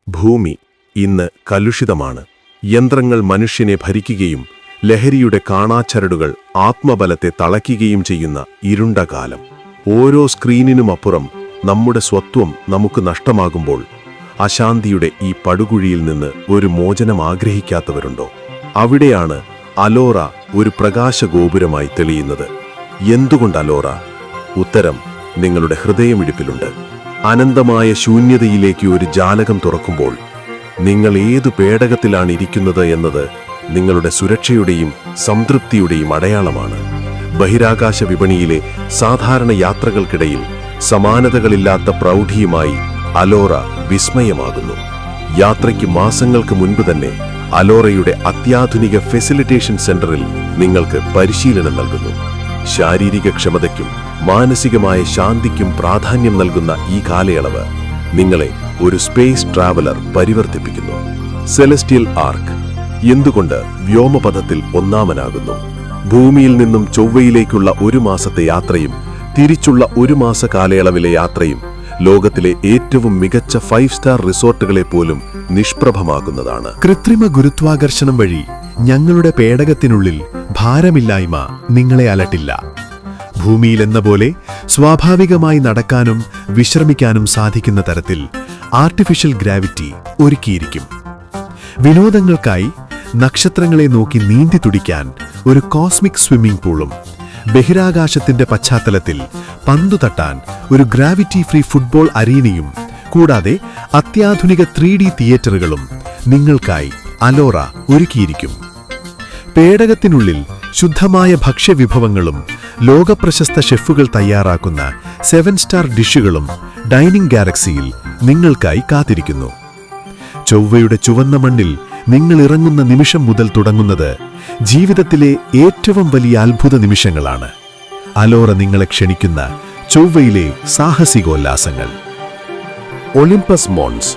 ഭൂമി ഇന്ന് കലുഷിതമാണ്. യന്ത്രങ്ങൾ മനുഷ്യനെ ഭരിക്കുകയും ലഹരിയുടെ കാണാച്ചരടുകൾ ആത്മബലത്തെ തളയ്ക്കുകയും ചെയ്യുന്ന ഇരുണ്ട കാലം. ഓരോ സ്ക്രീനിനുമപ്പുറം നമ്മുടെ സ്വത്വം നമുക്ക് നഷ്ടമാകുമ്പോൾ അശാന്തിയുടെ ഈ പടുകുഴിയിൽ നിന്ന് ഒരു മോചനം ആഗ്രഹിക്കാത്തവരുണ്ടോ? അവിടെയാണ് അലോറ ഒരു പ്രകാശഗോപുരമായി തെളിയുന്നത്. എന്തുകൊണ്ട് അലോറ? ഉത്തരം നിങ്ങളുടെ ഹൃദയമിടിപ്പിലുണ്ട്. അനന്തമായ ശൂന്യതയിലേക്ക് ഒരു ജാലകം തുറക്കുമ്പോൾ നിങ്ങൾ ഏതു പേടകത്തിലാണ് ഇരിക്കുന്നത് എന്നത് നിങ്ങളുടെ സുരക്ഷയുടെയും സംതൃപ്തിയുടെയും അടയാളമാണ്. ബഹിരാകാശ വിപണിയിലെ സാധാരണ യാത്രകൾക്കിടയിൽ സമാനതകളില്ലാത്ത പ്രൗഢിയുമായി അലോറ വിസ്മയമാകുന്നു. യാത്രയ്ക്ക് മാസങ്ങൾക്ക് മുൻപ് തന്നെ അലോറയുടെ അത്യാധുനിക ഫെസിലിറ്റേഷൻ സെന്ററിൽ നിങ്ങൾക്ക് പരിശീലനം നൽകുന്നു. ശാരീരിക ക്ഷമതയ്ക്കും മാനസികമായ ശാന്തിക്കും പ്രാധാന്യം നൽകുന്ന ഈ കാലയളവ് നിങ്ങളെ ഒരു സ്പേസ് ട്രാവലർ പരിവർത്തിപ്പിക്കുന്നു. സെലസ്റ്റിയൽ ആർക്ക് എന്തുകൊണ്ട് വ്യോമപഥത്തിൽ ഒന്നാമനാകുന്നു? ഭൂമിയിൽ നിന്നും ചൊവ്വയിലേക്കുള്ള ഒരു മാസത്തെ യാത്രയും തിരിച്ചുള്ള ഒരു മാസ കാലയളവിലെ യാത്രയും ലോകത്തിലെ ഏറ്റവും മികച്ച 5 സ്റ്റാർ റിസോർട്ടുകളെ പോലും നിഷ്പ്രഭമാക്കുന്നതാണ്. കൃത്രിമ ഗുരുത്വാകർഷണം വഴി ഞങ്ങളുടെ പേടകത്തിനുള്ളിൽ ഭാരമില്ലായ്മ നിങ്ങളെ അലട്ടില്ല. ഭൂമിയിലെന്ന പോലെ സ്വാഭാവികമായി നടക്കാനും വിശ്രമിക്കാനും സാധിക്കുന്ന തരത്തിൽ ആർട്ടിഫിഷ്യൽ ഗ്രാവിറ്റി ഒരുക്കിയിരിക്കും. വിനോദങ്ങൾക്കായി നക്ഷത്രങ്ങളെ നോക്കി നീന്തി തുടിക്കാൻ ഒരു കോസ്മിക് സ്വിമ്മിംഗ് പൂളും, ബഹിരാകാശത്തിന്റെ പശ്ചാത്തലത്തിൽ പന്തു തട്ടാൻ ഒരു ഗ്രാവിറ്റി ഫ്രീ ഫുട്ബോൾ അരീനയും, കൂടാതെ അത്യാധുനിക 3D തിയേറ്ററുകളും നിങ്ങൾക്കായി അലോറ ഒരുക്കിയിരിക്കും. പേടകത്തിനുള്ളിൽ ശുദ്ധമായ ഭക്ഷ്യവിഭവങ്ങളും ലോകപ്രശസ്ത ഷെഫുകൾ തയ്യാറാക്കുന്ന 7 സ്റ്റാർ ഡിഷുകളും ഡൈനിങ് ഗാലക്സിയിൽ നിങ്ങൾക്കായി കാത്തിരിക്കുന്നു. ചൊവ്വയുടെ ചുവന്ന മണ്ണിൽ നിങ്ങൾ ഇറങ്ങുന്ന നിമിഷം മുതൽ തുടങ്ങുന്നത് ജീവിതത്തിലെ ഏറ്റവും വലിയ അത്ഭുത നിമിഷങ്ങളാണ്. അലോറ നിങ്ങളെ ക്ഷണിക്കുന്ന ചൊവ്വയിലെ സാഹസികോല്ലാസങ്ങൾ. ഒളിമ്പസ് മോൺസ്,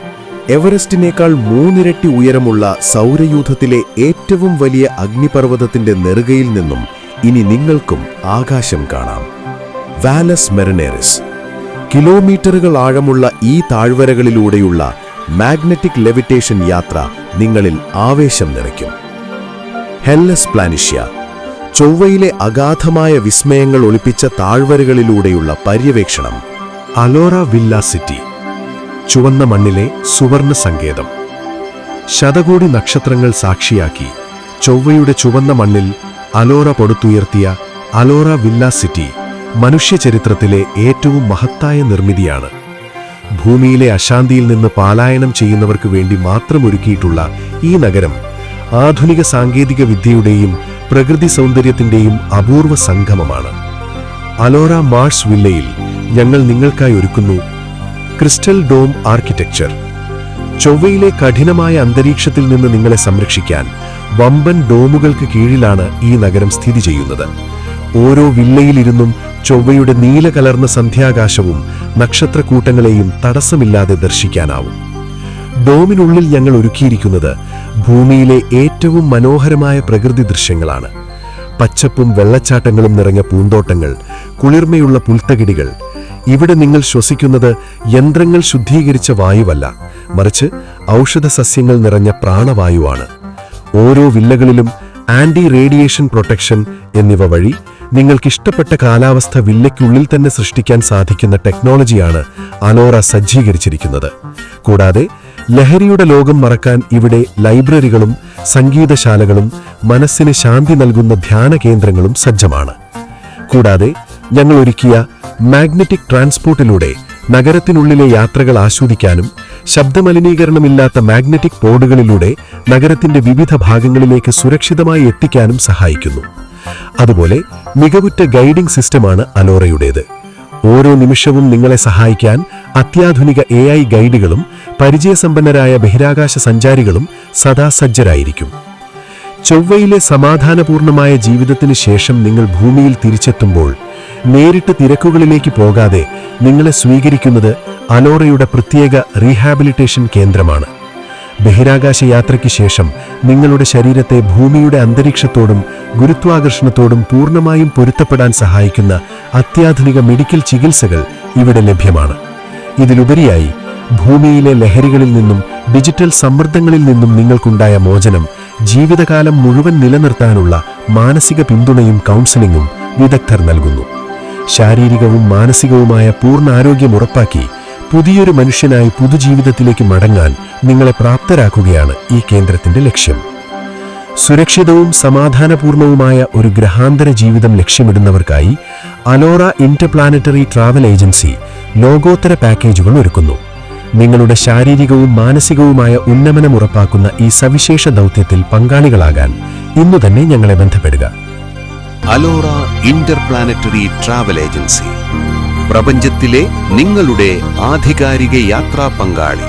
എവറസ്റ്റിനേക്കാൾ 3 ഇരട്ടി ഉയരമുള്ള സൗരയൂഥത്തിലെ ഏറ്റവും വലിയ അഗ്നിപർവ്വതത്തിന്റെ നെറുകയിൽ നിന്നും ഇനി നിങ്ങൾക്കും ആകാശം കാണാം. വാലസ് മെറിനേറിസ്, കിലോമീറ്ററുകൾ ആഴമുള്ള ഈ താഴ്വരകളിലൂടെയുള്ള മാഗ്നറ്റിക് ലെവിറ്റേഷൻ യാത്ര നിങ്ങളിൽ ആവേശം നിറയ്ക്കും. ഹെല്ലസ് പ്ലാനിഷ്യ, ചൊവ്വയിലെ അഗാധമായ വിസ്മയങ്ങൾ ഒളിപ്പിച്ച താഴ്വരകളിലൂടെയുള്ള പര്യവേക്ഷണം. അലോറ വില്ല സിറ്റി, ചുവന്ന മണ്ണിലെ സുവർണ സങ്കേതം. ശതകോടി നക്ഷത്രങ്ങൾ സാക്ഷിയാക്കി ചൊവ്വയുടെ ചുവന്ന മണ്ണിൽ അലോറ പൊടുത്തുയർത്തിയ അലോറ വില്ല സിറ്റി മനുഷ്യചരിത്രത്തിലെ ഏറ്റവും മഹത്തായ നിർമ്മിതിയാണ്. ഭൂമിയിലെ അശാന്തിയിൽ നിന്ന് പലായനം ചെയ്യുന്നവർക്ക് വേണ്ടി മാത്രം ഒരുക്കിയിട്ടുള്ള ഈ നഗരം ആധുനിക സാങ്കേതിക വിദ്യയുടെയും പ്രകൃതി സൗന്ദര്യത്തിന്റെയും അപൂർവ സംഗമമാണ്. അലോറ മാർസ് വില്ലയിൽ ഞങ്ങൾ നിങ്ങൾക്കായി ഒരുക്കുന്നു ക്രിസ്റ്റൽ ഡോം ആർക്കിടെക്ചർ. ചൊവ്വയിലെ കഠിനമായ അന്തരീക്ഷത്തിൽ നിന്ന് നിങ്ങളെ സംരക്ഷിക്കാൻ വമ്പൻ ഡോമുകൾക്ക് കീഴിലാണ് ഈ നഗരം സ്ഥിതി ചെയ്യുന്നത്. ഓരോ വില്ലയിലിരുന്നും ചൊവ്വയുടെ നീല കലർന്ന സന്ധ്യാകാശവും നക്ഷത്രക്കൂട്ടങ്ങളെയും തടസ്സമില്ലാതെ ദർശിക്കാനാവും. ഡോമിനുള്ളിൽ ഞങ്ങൾ ഒരുക്കിയിരിക്കുന്നത് ഭൂമിയിലെ ഏറ്റവും മനോഹരമായ പ്രകൃതി ദൃശ്യങ്ങളാണ്. പച്ചപ്പും വെള്ളച്ചാട്ടങ്ങളും നിറഞ്ഞ പൂന്തോട്ടങ്ങൾ, കുളിർമയുള്ള പുൽത്തകിടികൾ. ഇവിടെ നിങ്ങൾ ശ്വസിക്കുന്നത് യന്ത്രങ്ങൾ ശുദ്ധീകരിച്ച വായുവല്ല, മറിച്ച് ഔഷധ സസ്യങ്ങൾ നിറഞ്ഞ പ്രാണവായുവാണ്. ഓരോ വില്ലകളിലും ആന്റി റേഡിയേഷൻ പ്രൊട്ടക്ഷൻ എന്നിവ വഴി നിങ്ങൾക്കിഷ്ടപ്പെട്ട കാലാവസ്ഥ വില്ലയ്ക്കുള്ളിൽ തന്നെ സൃഷ്ടിക്കാൻ സാധിക്കുന്ന ടെക്നോളജിയാണ് അലോറ സജ്ജീകരിച്ചിരിക്കുന്നത്. കൂടാതെ ലഹരിയുടെ ലോകം മറക്കാൻ ഇവിടെ ലൈബ്രറികളും സംഗീതശാലകളും മനസ്സിന് ശാന്തി നൽകുന്ന ധ്യാന കേന്ദ്രങ്ങളും സജ്ജമാണ്. കൂടാതെ ഞങ്ങൾ ഒരുക്കിയ മാഗ്നറ്റിക് ട്രാൻസ്പോർട്ടിലൂടെ നഗരത്തിനുള്ളിലെ യാത്രകൾ ആസ്വദിക്കാനും ശബ്ദമലിനീകരണമില്ലാത്ത മാഗ്നറ്റിക് പോഡുകളിലൂടെ നഗരത്തിന്റെ വിവിധ ഭാഗങ്ങളിലേക്ക് സുരക്ഷിതമായി എത്തിക്കാനും സഹായിക്കുന്നു. അതുപോലെ മികവുറ്റ ഗൈഡിംഗ് സിസ്റ്റമാണ് അലോറയുടേത്. ഓരോ നിമിഷവും നിങ്ങളെ സഹായിക്കാൻ അത്യാധുനിക AI ഗൈഡുകളും പരിചയസമ്പന്നരായ ബഹിരാകാശ സഞ്ചാരികളും സദാ സജ്ജരായിരിക്കും. ചൊവ്വയിലെ സമാധാനപൂർണമായ ജീവിതത്തിന് ശേഷം നിങ്ങൾ ഭൂമിയിൽ തിരിച്ചെത്തുമ്പോൾ നേരിട്ട് തിരക്കുകളിലേക്ക് പോകാതെ നിങ്ങളെ സ്വീകരിക്കുന്നത് അലോറയുടെ പ്രത്യേക റീഹാബിലിറ്റേഷൻ കേന്ദ്രമാണ്. ബഹിരാകാശ യാത്രയ്ക്ക് ശേഷം നിങ്ങളുടെ ശരീരത്തെ ഭൂമിയുടെ അന്തരീക്ഷത്തോടും ഗുരുത്വാകർഷണത്തോടും പൂർണ്ണമായും പൊരുത്തപ്പെടാൻ സഹായിക്കുന്ന അത്യാധുനിക മെഡിക്കൽ ചികിത്സകൾ ഇവിടെ ലഭ്യമാണ്. ഇതിലുപരിയായി ഭൂമിയിലെ ലഹരികളിൽ നിന്നും ഡിജിറ്റൽ സമ്മർദ്ദങ്ങളിൽ നിന്നും നിങ്ങൾക്കുണ്ടായ മോചനം, ജീവിതകാലം മുഴുവൻ നിലനിർത്താനുള്ള മാനസിക പിന്തുണയും കൗൺസിലിംഗും വിദഗ്ധർ നൽകുന്നു. ശാരീരികവും മാനസികവുമായ പൂർണ്ണ ആരോഗ്യം ഉറപ്പാക്കി പുതിയൊരു മനുഷ്യനായി പുതുജീവിതത്തിലേക്ക് മടങ്ങാൻ നിങ്ങളെ പ്രാപ്തരാക്കുകയാണ് ഈ കേന്ദ്രത്തിന്റെ ലക്ഷ്യം. സുരക്ഷിതവും സമാധാനപൂർണവുമായ ഒരു ഗ്രഹാന്തര ജീവിതം ലക്ഷ്യമിടുന്നവർക്കായി അലോറ ഇന്റർപ്ലാനറ്ററി ട്രാവൽ ഏജൻസി ലോകോത്തര പാക്കേജുകൾ ഒരുക്കുന്നു. നിങ്ങളുടെ ശാരീരികവും മാനസികവുമായ ഉന്നമനം ഉറപ്പാക്കുന്ന ഈ സവിശേഷ ദൗത്യത്തിൽ പങ്കാളികളാകാൻ ഇന്നു തന്നെ ഞങ്ങളെ ബന്ധപ്പെടുക. അലോറ ഇന്റർപ്ലാനറ്ററി ട്രാവൽ ഏജൻസി, പ്രപഞ്ചത്തിലെ നിങ്ങളുടെ ആധികാരിക യാത്രാ പങ്കാളി.